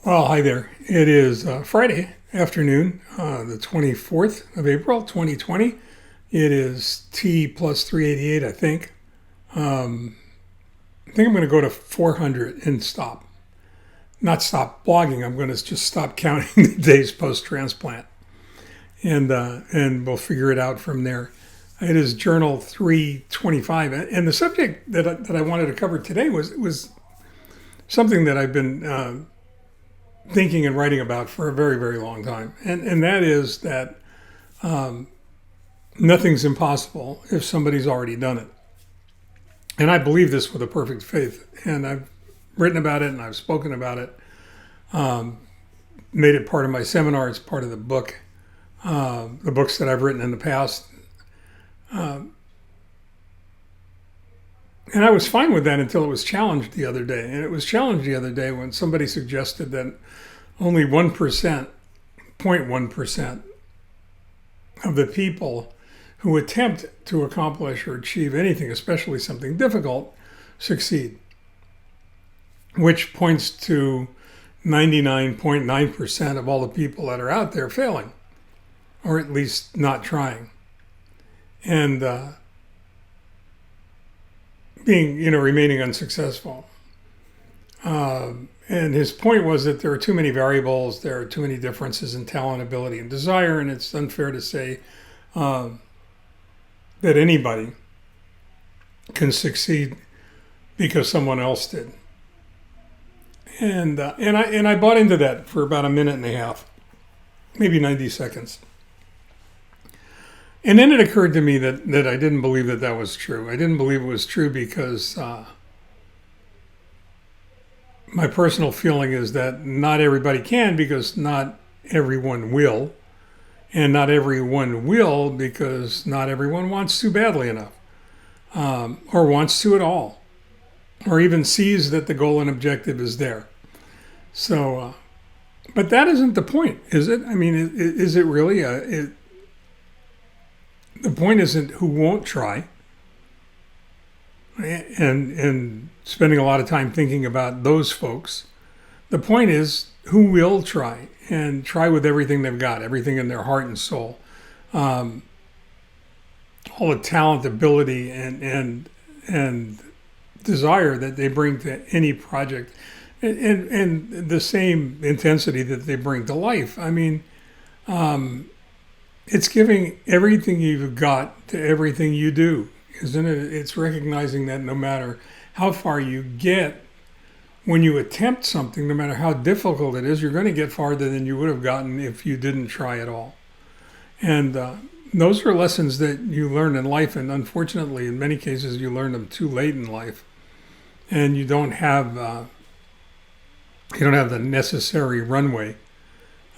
Well, hi there. It is Friday afternoon, the 24th of April, 2020. It is T+388, I think. I think I'm going to go to 400 and stop. Not stop blogging. I'm going to just stop counting the days post-transplant. And we'll figure it out from there. It is Journal 325. And the subject that I wanted to cover today was something that I've been thinking and writing about for a very, very long time. And that is that nothing's impossible if somebody's already done it. And I believe this with a perfect faith. And I've written about it and I've spoken about it, made it part of my seminar. It's part of the books that I've written in the past. And I was fine with that until it was challenged the other day. And it was challenged the other day when somebody suggested that only 1%, 0.1% of the people who attempt to accomplish or achieve anything, especially something difficult, succeed, which points to 99.9% of all the people that are out there failing, or at least not trying. And remaining unsuccessful. And his point was that there are too many variables, there are too many differences in talent, ability, and desire, and it's unfair to say that anybody can succeed because someone else did. And I bought into that for about a minute and a half, maybe 90 seconds. And then it occurred to me that I didn't believe that was true. I didn't believe it was true because my personal feeling is that not everybody can because not everyone will. And not everyone will because not everyone wants to badly enough, or wants to at all, or even sees that the goal and objective is there. So, but that isn't the point, is it? I mean, is it really? The point isn't who won't try and spending a lot of time thinking about those folks. The point is who will try and try with everything they've got, everything in their heart and soul, all the talent, ability, and desire that they bring to any project, and the same intensity that they bring to life. I mean, it's giving everything you've got to everything you do, isn't it? It's recognizing that no matter how far you get, when you attempt something, no matter how difficult it is, you're going to get farther than you would have gotten if you didn't try at all. And those are lessons that you learn in life, and unfortunately, in many cases, you learn them too late in life, and you don't have the necessary runway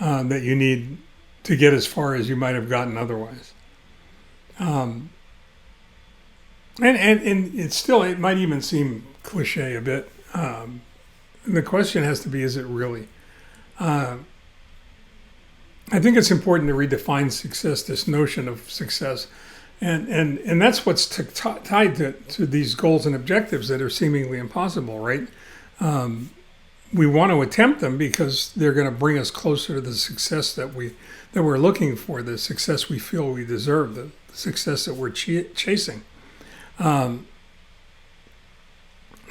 that you need to get as far as you might have gotten otherwise. And it's still, it might even seem cliche a bit. The question has to be, is it really? I think it's important to redefine success, this notion of success. And that's what's tied to these goals and objectives that are seemingly impossible, right? We want to attempt them because they're going to bring us closer to the success that we're looking for, the success we feel we deserve, the success that we're chasing. And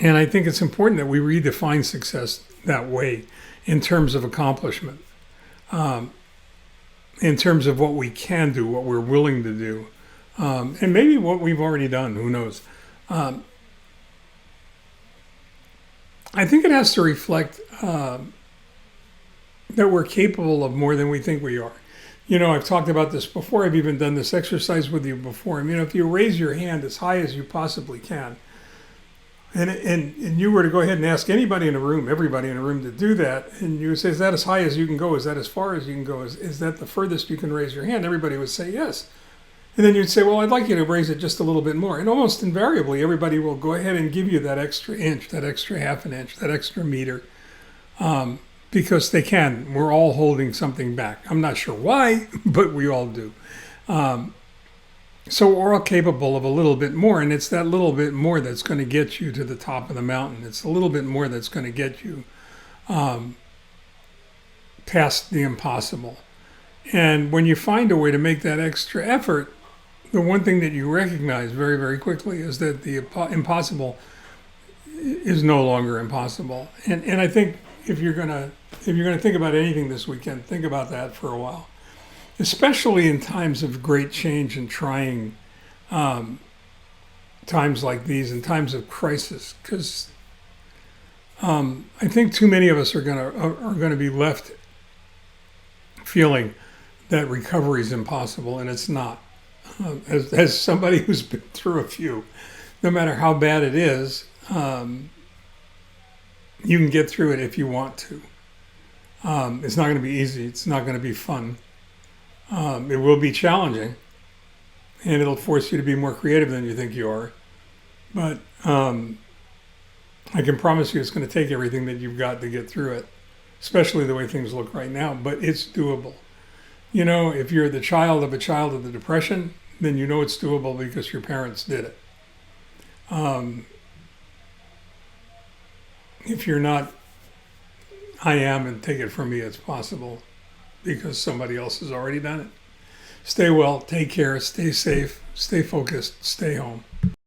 I think it's important that we redefine success that way in terms of accomplishment, in terms of what we can do, what we're willing to do, and maybe what we've already done, who knows. I think it has to reflect that we're capable of more than we think we are. You know, I've talked about this before. I've even done this exercise with you before. I mean, if you raise your hand as high as you possibly can, and you were to go ahead and ask anybody in a room, everybody in a room to do that, and you would say, is that as high as you can go? Is that as far as you can go? Is that the furthest you can raise your hand? Everybody would say yes. And then you'd say, well, I'd like you to raise it just a little bit more. And almost invariably, everybody will go ahead and give you that extra inch, that extra half an inch, that extra meter, because they can. We're all holding something back. I'm not sure why, but we all do. So we're all capable of a little bit more, and it's that little bit more that's going to get you to the top of the mountain. It's a little bit more that's going to get you past the impossible. And when you find a way to make that extra effort, the one thing that you recognize very, very quickly is that the impossible is no longer impossible. And I think if you're gonna think about anything this weekend, think about that for a while, especially in times of great change and trying times like these, in times of crisis, because I think too many of us are gonna be left feeling that recovery is impossible, and it's not. As somebody who's been through a few, no matter how bad it is, you can get through it if you want to. It's not going to be easy. It's not going to be fun. It will be challenging, and it'll force you to be more creative than you think you are. But I can promise you it's going to take everything that you've got to get through it, especially the way things look right now. But it's doable. You know, if you're the child of the Depression, then you know it's doable because your parents did it. If you're not, I am, and take it from me, it's possible because somebody else has already done it. Stay well, take care, stay safe, stay focused, stay home.